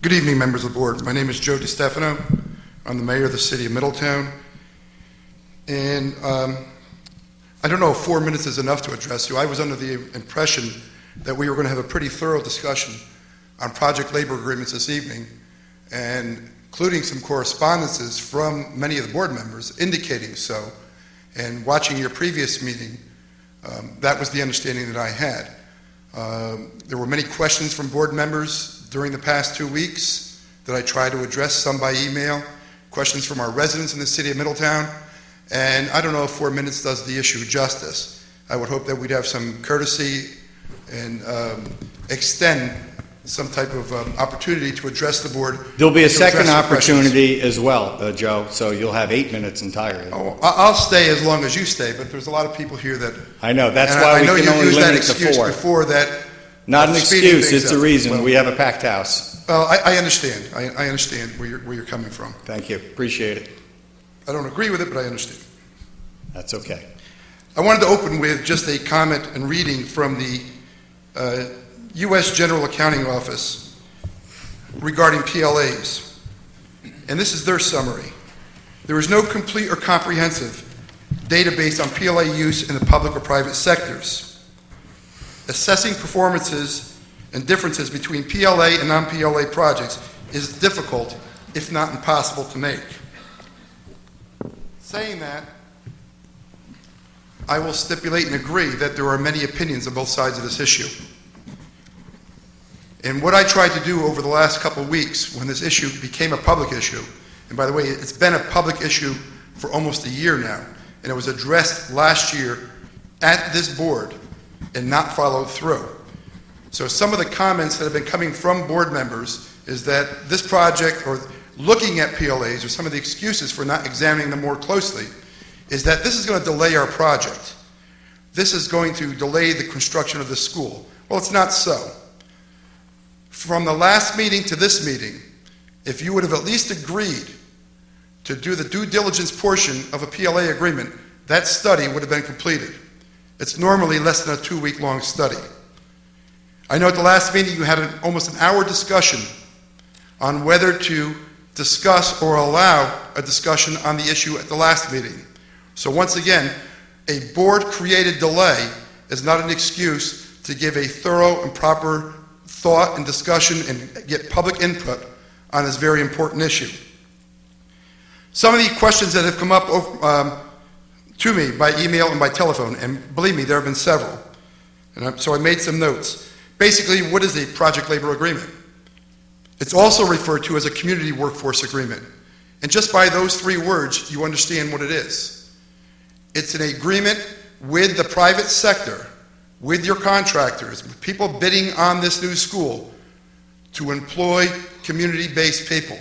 Good evening, members of the board. My name is Joe DeStefano. I'm the mayor of the city of Middletown. And I don't know if 4 minutes is enough to address you. I was under the impression that we were going to have a pretty thorough discussion on project labor agreements this evening, and including some correspondences from many of the board members indicating so. And watching your previous meeting, that was the understanding that I had. There were many questions from board members during the past 2 weeks that I tried to address, some by email, questions from our residents in the city of Middletown, and I don't know if 4 minutes does the issue justice. I would hope that we'd have some courtesy and extend some type of opportunity to address the board. There'll be a second opportunity as well, Joe, so you'll have 8 minutes entirely. Oh, I'll stay as long as you stay, but there's a lot of people here that... I know, that's why we can only limit it to 4. I know you used that excuse before that... Not an excuse, it's a reason. Well, we have a packed house. Well, I understand. I understand where you're coming from. Thank you. Appreciate it. I don't agree with it, but I understand. That's okay. I wanted to open with just a comment and reading from the U.S. General Accounting Office regarding PLAs. And this is their summary. There is no complete or comprehensive database on PLA use in the public or private sectors. Assessing performances and differences between PLA and non-PLA projects is difficult, if not impossible, to make. Saying that, I will stipulate and agree that there are many opinions on both sides of this issue. And what I tried to do over the last couple of weeks when this issue became a public issue, and by the way, it's been a public issue for almost a year now, and it was addressed last year at this board and not followed through. So some of the comments that have been coming from board members is that this project, or looking at PLAs, or some of the excuses for not examining them more closely, is that this is going to delay our project. This is going to delay the construction of the school. Well, it's not so. From the last meeting to this meeting, if you would have at least agreed to do the due diligence portion of a PLA agreement, that study would have been completed. It's normally less than a 2-week-long study. I know at the last meeting you had almost an hour discussion on whether to discuss or allow a discussion on the issue at the last meeting. So once again, a board-created delay is not an excuse to give a thorough and proper thought and discussion and get public input on this very important issue. Some of the questions that have come up to me by email and by telephone, and believe me, there have been several. And so I made some notes. Basically, what is a project labor agreement? It's also referred to as a community workforce agreement. And just by those 3 words, you understand what it is. It's an agreement with the private sector, with your contractors, with people bidding on this new school to employ community-based people.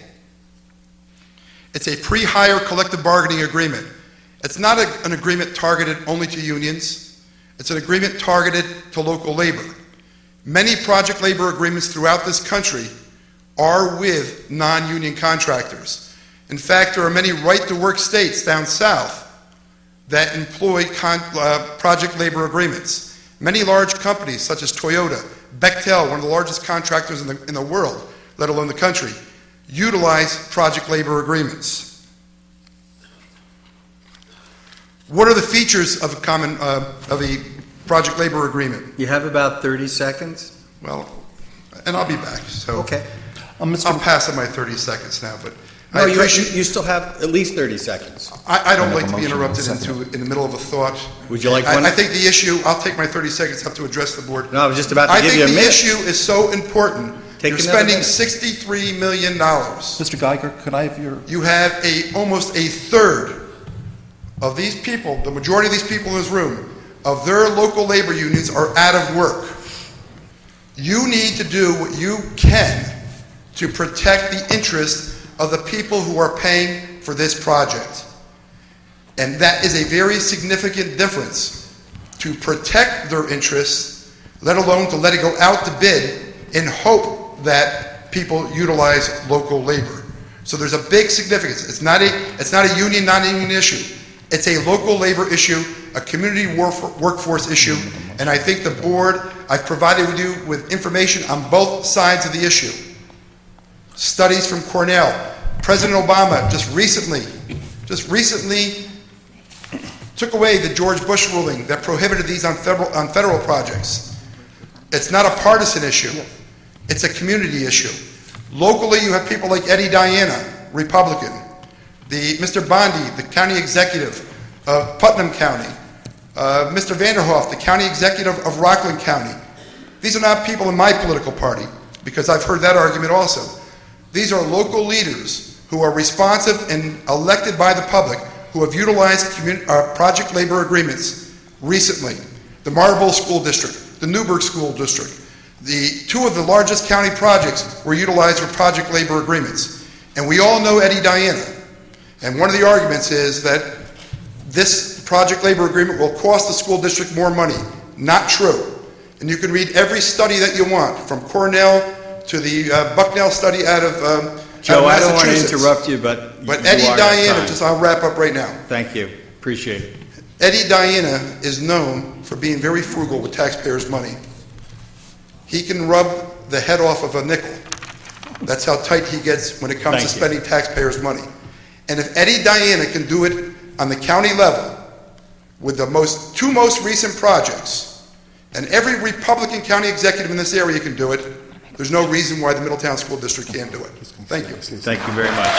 It's a pre-hire collective bargaining agreement. It's not an agreement targeted only to unions. It's an agreement targeted to local labor. Many project labor agreements throughout this country are with non-union contractors. In fact, there are many right-to-work states down south that employ project labor agreements. Many large companies such as Toyota, Bechtel, one of the largest contractors in the world, let alone the country, utilize project labor agreements. What are the features of a project labor agreement? You have about 30 seconds. Well, and I'll be back. So okay. I'm passing my 30 seconds now, but no, you still have at least 30 seconds. I don't like to be interrupted in the middle of a thought. Would you like one? I think the issue, I'll take my 30 seconds up to address the board. No, I was just about to give you a minute. I think the issue is so important. You're spending $63 million. Mr. Geiger, could I have your... You have almost a third of these people, the majority of these people in this room, of their local labor unions are out of work. You need to do what you can to protect the interests of the people who are paying for this project. And that is a very significant difference, to protect their interests, let alone to let it go out to bid in hope that people utilize local labor. So there's a big significance. It's not a union, non-union issue. It's a local labor issue, a community workforce issue, and I think the board, I've provided you with information on both sides of the issue. studies from Cornell. President Obama just recently took away the George Bush ruling that prohibited these on federal projects. It's not a partisan issue. It's a community issue. Locally, you have people like Eddie Diana, Republican, Mr. Bondi, the county executive of Putnam County, Mr. Vanderhoff, the county executive of Rockland County. These are not people in my political party, because I've heard that argument also. These are local leaders who are responsive and elected by the public, who have utilized project labor agreements recently. The Marlborough School District, the Newburgh School District, two of the largest county projects were utilized for project labor agreements. And we all know Eddie Diana. And one of the arguments is that this project labor agreement will cost the school district more money. Not true. And you can read every study that you want, from Cornell to the Bucknell study out of Joe, I don't want to interrupt you, but Eddie Diana, I'll wrap up right now. Thank you. Appreciate it. Eddie Diana is known for being very frugal with taxpayers' money. He can rub the head off of a nickel. That's how tight he gets when it comes to spending taxpayers' money. And if Eddie Diana can do it on the county level with the two most recent projects, and every Republican county executive in this area can do it, there's no reason why the Middletown School District can't do it. Thank you. Thank you very much.